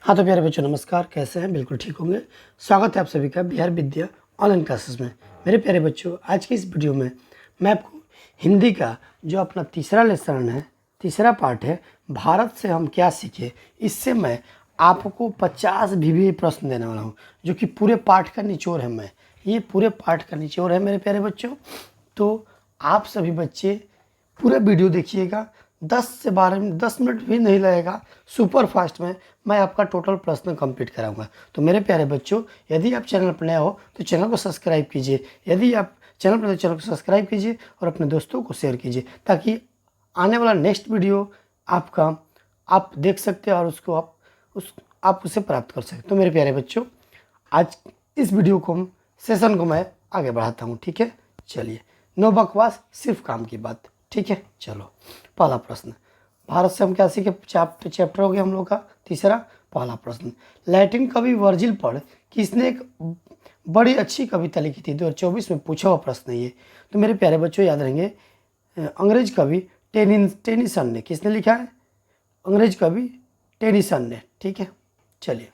हाँ तो प्यारे बच्चों नमस्कार, कैसे हैं? बिल्कुल ठीक होंगे। स्वागत है आप सभी का बिहार विद्या ऑनलाइन क्लासेस में। मेरे प्यारे बच्चों, आज की इस वीडियो में मैं आपको हिंदी का जो अपना तीसरा लेसन है, तीसरा पार्ट है, भारत से हम क्या सीखे, इससे मैं आपको 50 भी प्रश्न देने वाला हूँ, जो कि पूरे पाठ का निचोड़ है। ये पूरे पाठ का निचोड़ है मेरे प्यारे बच्चों। तो आप सभी बच्चे पूरा वीडियो देखिएगा। 10 मिनट भी नहीं लगेगा, सुपर फास्ट में मैं आपका टोटल प्रश्न कंप्लीट कराऊंगा। तो मेरे प्यारे बच्चों, यदि आप चैनल पर नए हो तो चैनल को सब्सक्राइब कीजिए। यदि आप चैनल पर तो चैनल को सब्सक्राइब कीजिए और अपने दोस्तों को शेयर कीजिए, ताकि आने वाला नेक्स्ट वीडियो आपका आप देख सकते हैं और उसको आप उसे प्राप्त कर सकते। तो मेरे प्यारे बच्चों, आज इस वीडियो को सेशन को मैं आगे बढ़ाता हूँ, ठीक है? चलिए, नो बकवास, सिर्फ काम की बात, ठीक है? चलो, पहला प्रश्न, भारत से हम क्या सीखे? चैप्टर हो गया हम लोग का तीसरा। पहला प्रश्न, लैटिन कवि वर्जिल पर किसने एक बड़ी अच्छी कविता लिखी थी? 2024 में पूछा हुआ प्रश्न है ये। तो मेरे प्यारे बच्चों याद रहेंगे, अंग्रेज कवि टेनिसन ने। किसने लिखा है? अंग्रेज कवि टेनिसन ने, ठीक है? चलिए,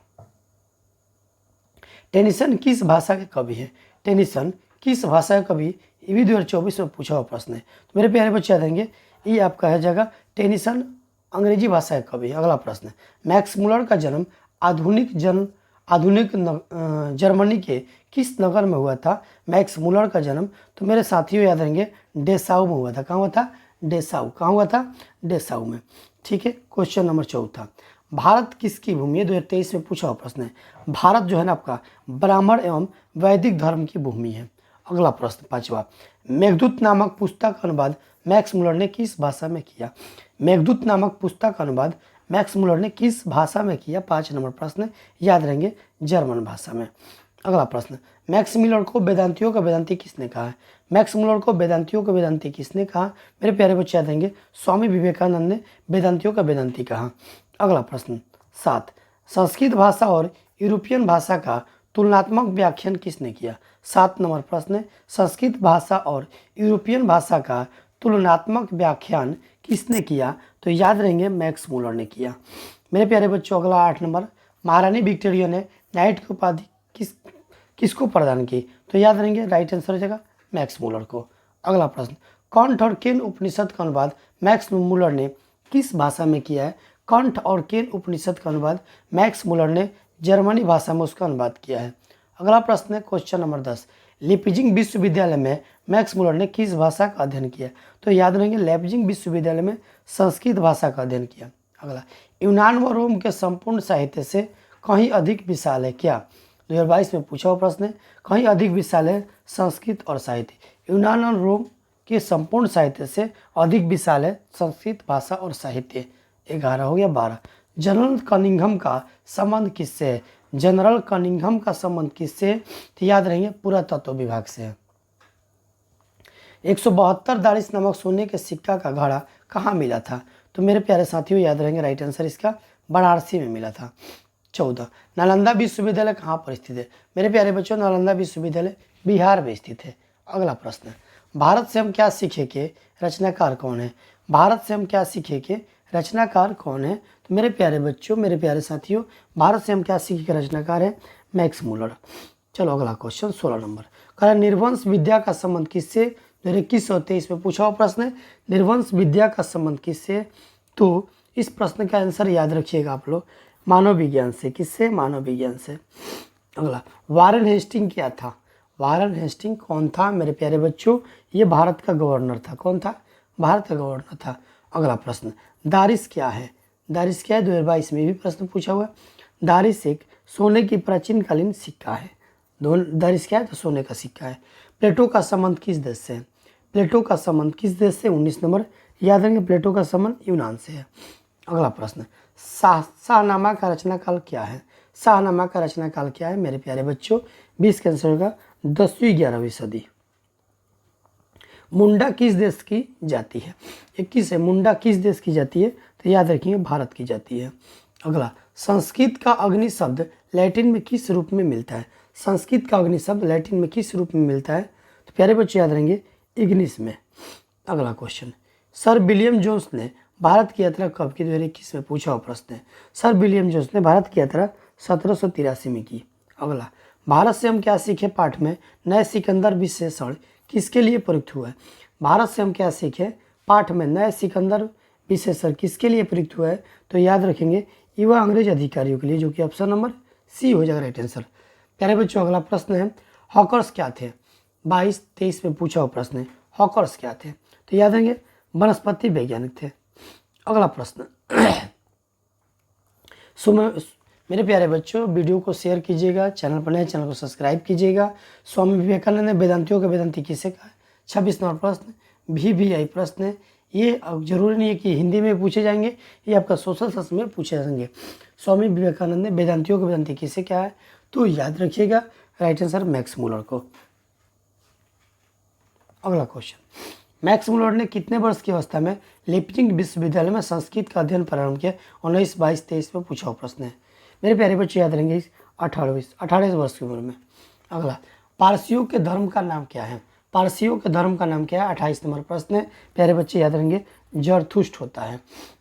टेनिसन किस भाषा के कवि हैं? टेनिसन किस भाषा का कवि? ये भी 2024 में पूछा हुआ प्रश्न है। तो मेरे प्यारे बच्चे याद रहेंगे, ये आपका है जगह, टेनिसन अंग्रेजी भाषा का कवि। अगला प्रश्न, मैक्स मुलर का जन्म आधुनिक जर्मनी के किस नगर में हुआ था? मैक्स मुलर का जन्म, तो मेरे साथियों याद रहेंगे, डेसाऊ में हुआ था। कहाँ हुआ था? डेसाऊ। कहाँ हुआ था? डेसाऊ में, ठीक है? क्वेश्चन नंबर चौथा, भारत किसकी भूमि है? 2023 में पूछा हुआ प्रश्न है। भारत जो है ना आपका ब्राह्मण एवं वैदिक धर्म की भूमि है। अगला प्रश्न पांचवा, मेघदूत नामक पुस्तक का अनुवाद मैक्स मुलर ने किस भाषा में किया? मेघदूत नामक पुस्तक का अनुवाद मैक्स मुलर ने किस भाषा में किया? 5 नंबर प्रश्न, याद रहेंगे, जर्मन भाषा में। अगला प्रश्न, मैक्स मुलर को वेदांतियों का वेदांती किसने कहा है? मैक्स मुलर को वेदांतियों का वेदांती किसने कहा? मेरे प्यारे बच्चे याद रहेंगे, स्वामी विवेकानंद ने वेदांतियों का वेदांती कहा। अगला प्रश्न 7, संस्कृत भाषा और यूरोपियन भाषा का तुलनात्मक व्याख्यान किसने किया? 7 नंबर प्रश्न, संस्कृत भाषा और यूरोपियन भाषा का तुलनात्मक व्याख्यान किसने किया? तो याद रहेंगे, मैक्स मुलर ने किया। मेरे प्यारे बच्चों, अगला 8 नंबर, महारानी विक्टोरिया ने नाइट की उपाधि किसको प्रदान की? तो याद रहेंगे, राइट आंसर हो जाएगा मैक्स मुलर को। अगला प्रश्न, कंठ और केन उपनिषद का अनुवाद मैक्स मुलर ने किस भाषा में किया है? कंठ और केन उपनिषद का अनुवाद मैक्स मुलर ने जर्मनी भाषा में उसका अनुवाद किया है। अगला प्रश्न है क्वेश्चन नंबर 10, लीपजिंग विश्वविद्यालय में मैक्स मुलर ने किस भाषा का अध्ययन किया? तो याद रहेंगे, लीपजिंग विश्वविद्यालय में संस्कृत भाषा का अध्ययन किया। अगला, यूनान व रोम के संपूर्ण साहित्य से कहीं अधिक विशाल है क्या? 2022 में पूछा हुआ प्रश्न है, कहीं अधिक विशाल है संस्कृत और साहित्य। यूनान और रोम के संपूर्ण साहित्य से अधिक विशाल है संस्कृत भाषा और साहित्य। 11 हो गया। 12, जनरल कनिंघम का संबंध किससे है? जनरल कनिंघम का संबंध किससे? तो याद रहेंगे, पुरातत्व विभाग से है। 172 दारिश नामक सोने के सिक्का का घड़ा कहाँ मिला था? तो मेरे प्यारे साथियों याद रहेंगे, राइट आंसर इसका बनारसी में मिला था। 14, नालंदा विश्वविद्यालय कहाँ पर स्थित है? मेरे प्यारे बच्चों, नालंदा विश्वविद्यालय बिहार में स्थित है। अगला प्रश्न, भारत से हम क्या सीखे के रचनाकार कौन है? भारत से हम क्या सीखे के रचनाकार कौन है? तो मेरे प्यारे बच्चों, मेरे प्यारे साथियों, भारत से हम क्या सीखे के रचनाकार है? Max Muller. चलो अगला क्वेश्चन 16 नंबर, कह निर्वंश विद्या का संबंध किससे? 2021 में पूछा हुआ प्रश्न है, निर्वंश विद्या का संबंध किससे? तो इस प्रश्न का आंसर याद रखिएगा आप लोग, मानव विज्ञान से। किससे? मानव विज्ञान से। अगला, वारेन हेस्टिंग क्या था? वारेन हेस्टिंग कौन था? मेरे प्यारे बच्चों, ये भारत का गवर्नर था। कौन था? भारत का गवर्नर था। अगला प्रश्न, दारिश क्या है? दारिश क्या है? 2022 में भी प्रश्न पूछा हुआ है। दारिश एक सोने की प्राचीन कालीन सिक्का है। दारिश क्या है? तो सोने का सिक्का है। प्लेटो का संबंध किस देश से है? प्लेटो का संबंध किस देश से? 19 नंबर, याद रखेंगे, प्लेटो का संबंध यूनान से है। अगला प्रश्न, शाहनामा का रचनाकाल क्या है? शाहनामा का रचनाकाल क्या है? मेरे प्यारे बच्चों, 20 का आंसर होगा 10वीं 11वीं सदी। मुंडा किस देश की जाति है? 21 है, मुंडा किस देश की जाति है? तो याद रखिए, भारत की जाति है। अगला, संस्कृत का अग्नि शब्द लैटिन में किस रूप में मिलता है? संस्कृत का अग्नि शब्द लैटिन में किस रूप में मिलता है? तो प्यारे बच्चे याद रहेंगे, इग्निस में। अगला क्वेश्चन, सर विलियम जोन्स ने भारत की यात्रा कब की? 2021 में पूछा हुआ प्रश्न है। सर विलियम जोन्स ने भारत की यात्रा 1783 में की। अगला, भारत से हम क्या सीखे पाठ में नए सिकंदर विशेषण किसके लिए प्रयुक्त हुआ है? भारत से हम क्या सीखे पाठ में नए सिकंदर विशेषण किसके लिए प्रयुक्त हुआ है? तो याद रखेंगे युवा अंग्रेज अधिकारियों के लिए, जो कि ऑप्शन नंबर सी हो जाएगा राइट आंसर। प्यारे बच्चों, अगला प्रश्न है हॉकर्स क्या थे? 22-23 में पूछा हुआ प्रश्न है, हॉकर्स क्या थे? तो याद रखेंगे वनस्पति वैज्ञानिक थे। अगला प्रश्न मेरे प्यारे बच्चों, वीडियो को शेयर कीजिएगा, चैनल पर नए चैनल को सब्सक्राइब कीजिएगा। स्वामी विवेकानंद ने वेदांतियों के वेदांती किसे कहा? 26 नंबर प्रश्न VVI प्रश्न है। ये जरूरी नहीं है कि हिंदी में पूछे जाएंगे, ये आपका सोशल शास्त्र में पूछे जाएंगे। स्वामी विवेकानंद ने वेदांतियों के वेदांती किसे कहा है? तो याद रखिएगा राइट आंसर मैक्स मुलर को। अगला क्वेश्चन, मैक्स मुलर ने कितने वर्ष की अवस्था में लिपजिंग विश्वविद्यालय में संस्कृत का अध्ययन प्रारंभ किया? 19, 22, 23 में पूछा हुआ प्रश्न है। मेरे प्यारे बच्चे याद रहेंगे 18 वर्ष की उम्र में। अगला, पारसियों के धर्म का नाम क्या है? पारसियों के धर्म का नाम क्या है? 28 नंबर प्रश्न है। प्यारे बच्चे याद रहेंगे जरथुस्ट होता है।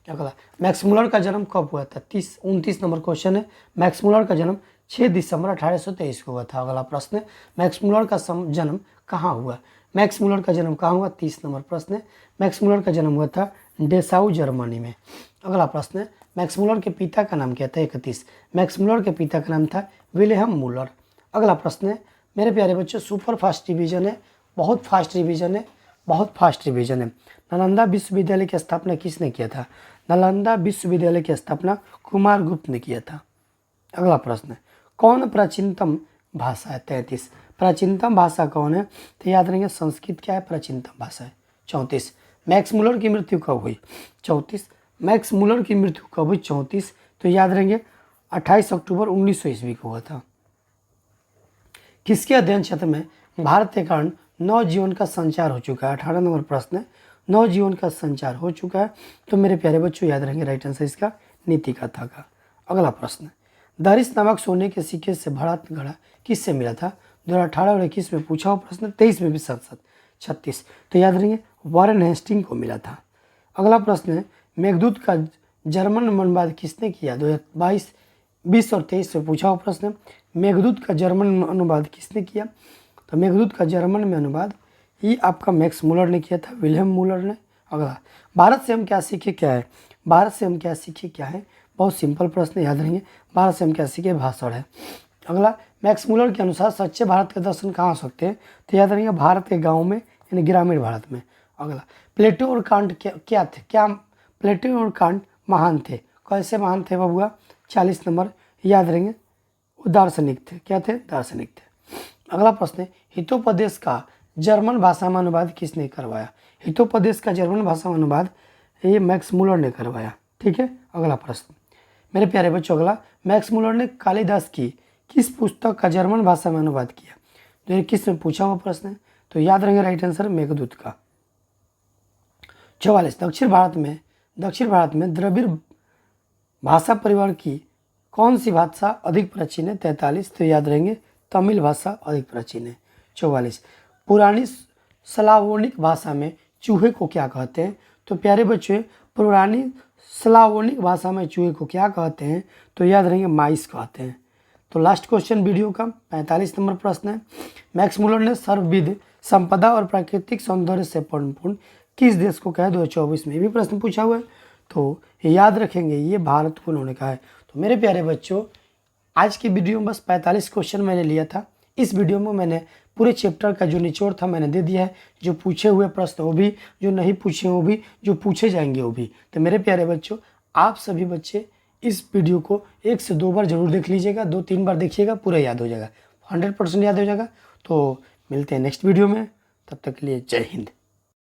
अगला, मैक्स मुलर का जन्म कब हुआ था? 29 नंबर क्वेश्चन है। मैक्स मुलर का जन्म 6 दिसंबर 1823 को हुआ था। अगला प्रश्न है मैक्स मुलर का जन्म कहाँ हुआ? मैक्स मुलर का जन्म कहाँ हुआ? 30 नंबर प्रश्न है। मैक्स मुलर का जन्म हुआ था डेसाउ जर्मनी में। अगला प्रश्न है मैक्स मुलर के पिता का नाम क्या था? 31। मैक्स मुलर के पिता का नाम था विल्हेम मुलर। अगला प्रश्न है मेरे प्यारे बच्चों सुपर फास्ट रिवीजन है, बहुत फास्ट रिवीजन है, बहुत फास्ट रिवीजन है। नालंदा विश्वविद्यालय की स्थापना किसने किया था? नालंदा विश्वविद्यालय की स्थापना कुमार गुप्त ने किया था। अगला प्रश्न है कौन प्राचीनतम भाषा है? 33। प्राचीनतम भाषा कौन है? तो याद रखेंगे संस्कृत क्या है? प्राचीनतम भाषा है। 34। मैक्स मुलर की मृत्यु कब हुई? 34। मैक्स मुलर की मृत्यु कब हुई? 34। तो याद रहेंगे 28 अक्टूबर 1900 ईस्वी को हुआ था। किसके अध्ययन क्षेत्र में भारत के कारण नवजीवन का संचार हो चुका है? 18 नंबर प्रश्न है। नवजीवन का संचार हो चुका है। तो मेरे प्यारे बच्चों याद रहेंगे राइट आंसर इसका नीति कथा का। अगला प्रश्न है दारिस नामक सोने के सिक्के से भरा घड़ा किससे मिला था? 2018 और 21 में पूछा हुआ प्रश्न, 23 में भी संसद। 36। तो याद रहेंगे वारेन हेस्टिंग को मिला था। अगला प्रश्न है मेघदूत का जर्मन अनुवाद किसने किया? 2022, 20 और 23 में पूछा हुआ प्रश्न है मेघदूत का जर्मन अनुवाद किसने किया? तो मेघदूत का जर्मन में अनुवाद ये आपका मैक्स मुलर ने किया था, विल्हेम मुलर ने। अगला भारत से हम क्या सीखे क्या है? भारत से हम क्या सीखे क्या है? बहुत सिंपल प्रश्न याद रहेंगे भारत से हम क्या सीखे? भाषण है। अगला मैक्स मुलर के अनुसार सच्चे भारत के दर्शन कहाँ हो सकते हैं? तो याद रहेंगे भारत के गाँव में यानी ग्रामीण भारत में। अगला प्लेटो और कांट क्या थे? क्या प्लेटो और कांट महान थे? कैसे महान थे बबुआ? 40 नंबर याद रहेंगे वो दार्शनिक थे। क्या थे? दार्शनिक थे। अगला प्रश्न है हितोपदेश का जर्मन भाषा में अनुवाद किसने करवाया? हितोपदेश का जर्मन भाषा में अनुवाद ये मैक्स मुलर ने करवाया। ठीक है। अगला प्रश्न मेरे प्यारे बच्चों, अगला मैक्स मुलर ने कालिदास की किस पुस्तक का जर्मन भाषा में अनुवाद किया? तो ये किस में पूछा हुआ प्रश्न है। तो याद रहेंगे राइट आंसर मेघदूत का। 44 दक्षिण भारत में द्रविड़ भाषा परिवार की कौन सी भाषा अधिक प्राचीन है? 43। तो याद रहेंगे तमिल भाषा अधिक प्राचीन है। 44 पुरानी स्लावोनिक भाषा में चूहे को क्या कहते हैं? तो प्यारे बच्चों पुरानी स्लावोनिक भाषा में चूहे को क्या कहते हैं? तो याद रहेंगे माइस कहते हैं। तो लास्ट क्वेश्चन वीडियो का 45 नंबर प्रश्न है मैक्स मुलर ने सर्वविध संपदा और प्राकृतिक सौंदर्य से परिपूर्ण किस देश को कहा? 2024 में भी प्रश्न पूछा हुआ है। तो याद रखेंगे ये भारत को उन्होंने कहा है। तो मेरे प्यारे बच्चों आज की वीडियो में बस 45 क्वेश्चन मैंने लिया था। इस वीडियो में मैंने पूरे चैप्टर का जो निचोड़ था मैंने दे दिया है। जो पूछे हुए प्रश्न वो भी, जो नहीं पूछे वो भी, जो पूछे जाएंगे वो भी। तो मेरे प्यारे बच्चों आप सभी बच्चे इस वीडियो को 1 से 2 बार जरूर देख लीजिएगा, 2-3 बार देखिएगा, पूरा याद हो जाएगा, 100% याद हो जाएगा। तो मिलते हैं नेक्स्ट वीडियो में, तब तक के लिए जय हिंद।